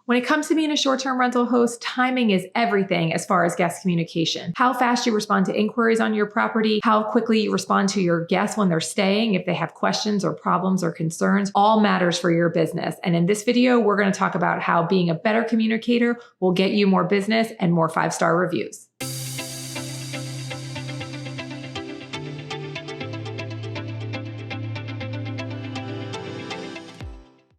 When it comes to being a short-term rental host, timing is everything as far as guest communication. How fast you respond to inquiries on your property, how quickly you respond to your guests when they're staying, if they have questions or problems or concerns, all matters for your business. And in this video, we're going to talk about how being a better communicator will get you more business and more 5-star reviews.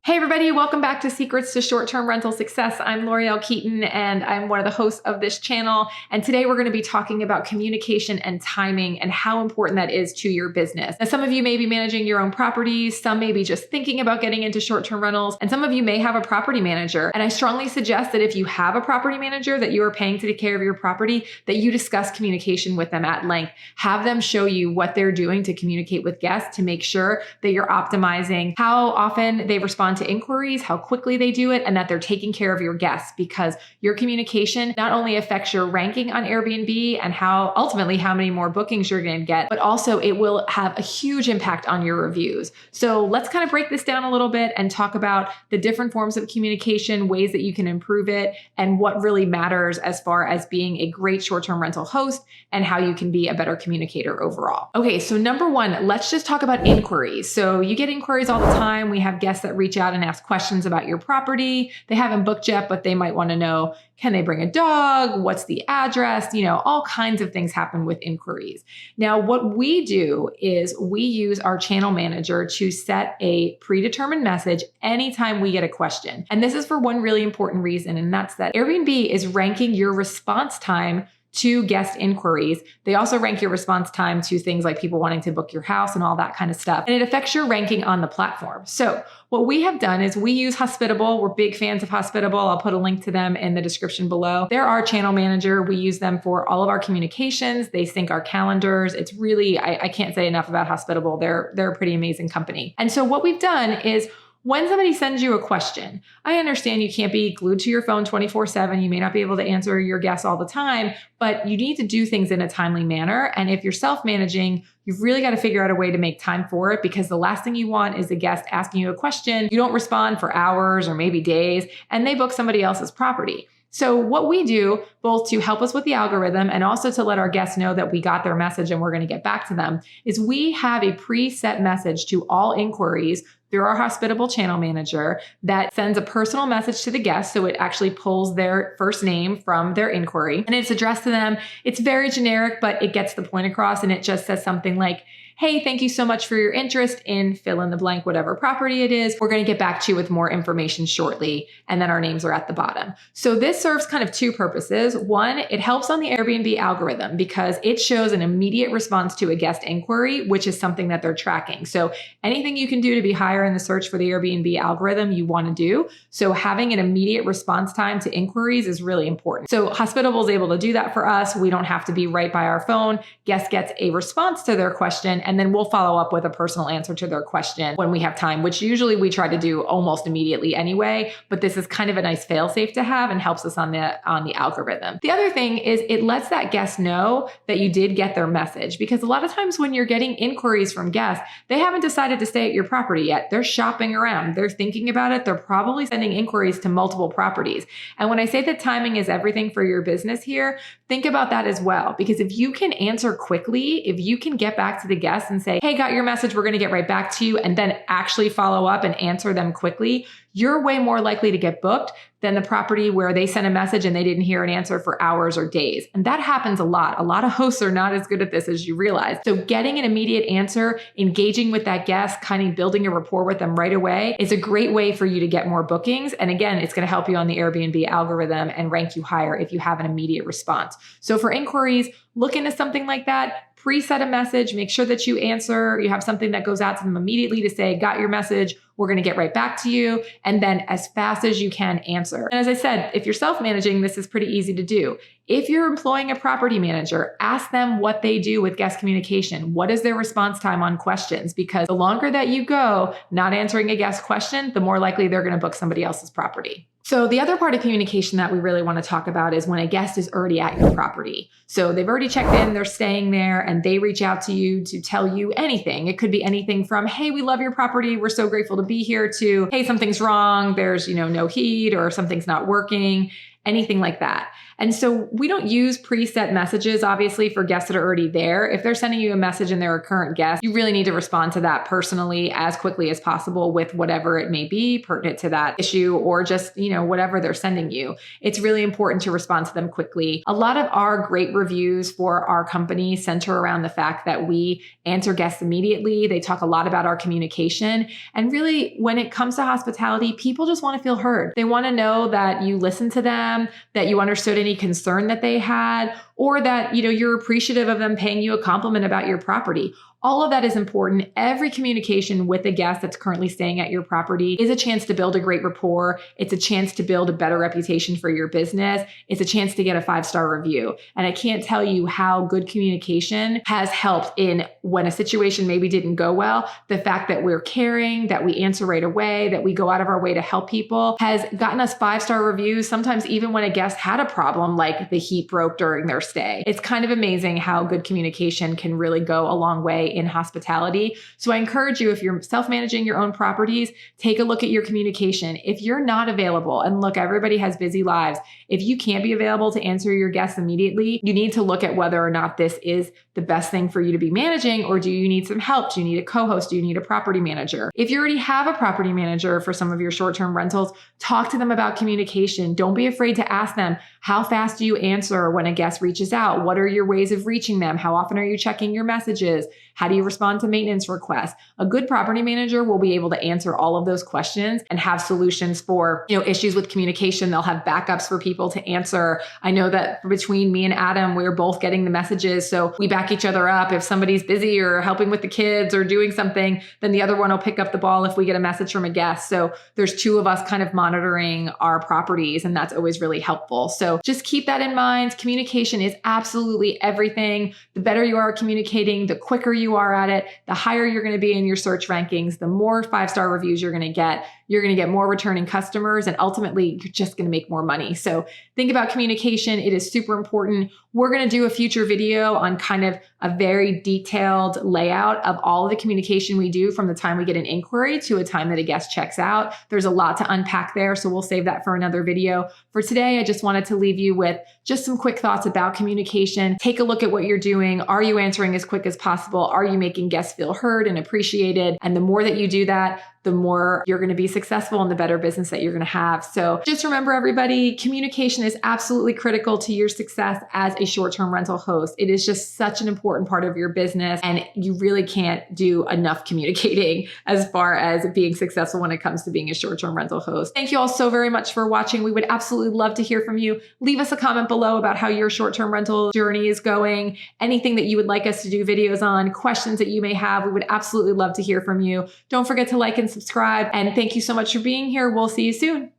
Hey everybody, welcome back to Secrets to Short-Term Rental Success. I'm L'Oreal Keaton and I'm one of the hosts of this channel. And today we're going to be talking about communication and timing and how important that is to your business. Now, some of you may be managing your own properties, some may be just thinking about getting into short-term rentals, and some of you may have a property manager. And I strongly suggest that if you have a property manager that you are paying to take care of your property, that you discuss communication with them at length. Have them show you what they're doing to communicate with guests to make sure that you're optimizing how often they respond to inquiries, how quickly they do it, and that they're taking care of your guests, because your communication not only affects your ranking on Airbnb and ultimately how many more bookings you're going to get, but also it will have a huge impact on your reviews. So let's kind of break this down a little bit and talk about the different forms of communication, ways that you can improve it, and what really matters as far as being a great short-term rental host and how you can be a better communicator overall. Okay, so number one, let's just talk about inquiries. So you get inquiries all the time. We have guests that reach out and ask questions about your property. They haven't booked yet, but they might want to know, can they bring a dog? What's the address? All kinds of things happen with inquiries. Now, what we do is we use our channel manager to set a predetermined message anytime we get a question. And this is for one really important reason, and that's that Airbnb is ranking your response time to guest inquiries. They also rank your response time to things like people wanting to book your house and all that kind of stuff. And it affects your ranking on the platform. So what we have done is we use Hospitable. We're big fans of Hospitable. I'll put a link to them in the description below. They're our channel manager. We use them for all of our communications. They sync our calendars. It's really, I can't say enough about Hospitable. They're a pretty amazing company. And so what we've done is, when somebody sends you a question, I understand you can't be glued to your phone 24/7. You may not be able to answer your guests all the time, but you need to do things in a timely manner. And if you're self-managing, you've really got to figure out a way to make time for it, because the last thing you want is a guest asking you a question, you don't respond for hours or maybe days, and they book somebody else's property. So what we do, both to help us with the algorithm and also to let our guests know that we got their message and we're going to get back to them, is we have a preset message to all inquiries through our Hospitable channel manager that sends a personal message to the guest. So it actually pulls their first name from their inquiry and it's addressed to them. It's very generic, but it gets the point across, and it just says something like, hey, thank you so much for your interest in fill in the blank, whatever property it is. We're going to get back to you with more information shortly. And then our names are at the bottom. So this serves kind of two purposes. One, it helps on the Airbnb algorithm because it shows an immediate response to a guest inquiry, which is something that they're tracking. So anything you can do to be higher in the search for the Airbnb algorithm, you want to do. So having an immediate response time to inquiries is really important. So Hospitable is able to do that for us. We don't have to be right by our phone. Guest gets a response to their question, and then we'll follow up with a personal answer to their question when we have time, which usually we try to do almost immediately anyway. But this is kind of a nice fail-safe to have and helps us on the algorithm. The other thing is it lets that guest know that you did get their message, because a lot of times when you're getting inquiries from guests, they haven't decided to stay at your property yet. They're shopping around. They're thinking about it. They're probably sending inquiries to multiple properties. And when I say that timing is everything for your business here, think about that as well. Because if you can answer quickly, if you can get back to the guest and say, hey, got your message, we're going to get right back to you, and then actually follow up and answer them quickly, you're way more likely to get booked than the property where they sent a message and they didn't hear an answer for hours or days. And that happens a lot. A lot of hosts are not as good at this as you realize. So getting an immediate answer, engaging with that guest, kind of building a rapport with them right away is a great way for you to get more bookings. And again, it's going to help you on the Airbnb algorithm and rank you higher if you have an immediate response. So for inquiries, look into something like that. Preset a message, make sure that you answer, you have something that goes out to them immediately to say, got your message, we're going to get right back to you. And then as fast as you can answer. And as I said, if you're self-managing, this is pretty easy to do. If you're employing a property manager, ask them what they do with guest communication. What is their response time on questions? Because the longer that you go not answering a guest question, the more likely they're going to book somebody else's property. So the other part of communication that we really want to talk about is when a guest is already at your property. So they've already checked in, they're staying there, and they reach out to you to tell you anything. It could be anything from, hey, we love your property, we're so grateful to be here, to, hey, something's wrong, there's, no heat, or something's not working, anything like that. And so we don't use preset messages, obviously, for guests that are already there. If they're sending you a message and they're a current guest, you really need to respond to that personally as quickly as possible with whatever it may be pertinent to that issue, or just, whatever they're sending you. It's really important to respond to them quickly. A lot of our great reviews for our company center around the fact that we answer guests immediately. They talk a lot about our communication. And really, when it comes to hospitality, people just want to feel heard. They want to know that you listen to them, that you understood any concern that they had, or that, you're appreciative of them paying you a compliment about your property. All of that is important. Every communication with a guest that's currently staying at your property is a chance to build a great rapport. It's a chance to build a better reputation for your business. It's a chance to get a 5-star review. And I can't tell you how good communication has helped in when a situation maybe didn't go well. The fact that we're caring, that we answer right away, that we go out of our way to help people has gotten us 5-star reviews, sometimes even when a guest had a problem like the heat broke during their stay. It's kind of amazing how good communication can really go a long way in hospitality. So I encourage you, if you're self-managing your own properties, take a look at your communication. If you're not available, and look, everybody has busy lives. If you can't be available to answer your guests immediately, you need to look at whether or not this is the best thing for you to be managing, or do you need some help? Do you need a co-host? Do you need a property manager? If you already have a property manager for some of your short-term rentals, talk to them about communication. Don't be afraid to ask them, how fast do you answer when a guest reaches out? What are your ways of reaching them? How often are you checking your messages? How do you respond to maintenance requests? A good property manager will be able to answer all of those questions and have solutions for, issues with communication. They'll have backups for people to answer. I know that between me and Adam, we're both getting the messages. So we back each other up. If somebody's busy or helping with the kids or doing something, then the other one will pick up the ball if we get a message from a guest. So there's 2 of us kind of monitoring our properties, and that's always really helpful. So just keep that in mind. Communication is absolutely everything. The better you are communicating, the quicker you are at it, the higher you're going to be in your search rankings, the more 5-star reviews you're going to get. You're going to get more returning customers, and ultimately you're just going to make more money. So think about communication. It is super important. We're going to do a future video on kind of a very detailed layout of all of the communication we do from the time we get an inquiry to a time that a guest checks out. There's a lot to unpack there, so we'll save that for another video. For today, I just wanted to leave you with just some quick thoughts about communication. Take a look at what you're doing. Are you answering as quick as possible? Are you making guests feel heard and appreciated? And the more that you do that, the more you're going to be successful and the better business that you're going to have. So just remember, everybody, communication is absolutely critical to your success as a short-term rental host. It is just such an important part of your business, and you really can't do enough communicating as far as being successful when it comes to being a short-term rental host. Thank you all so very much for watching. We would absolutely love to hear from you. Leave us a comment below about how your short-term rental journey is going, anything that you would like us to do videos on, questions that you may have. We would absolutely love to hear from you. Don't forget to like and subscribe. And thank you so much for being here. We'll see you soon.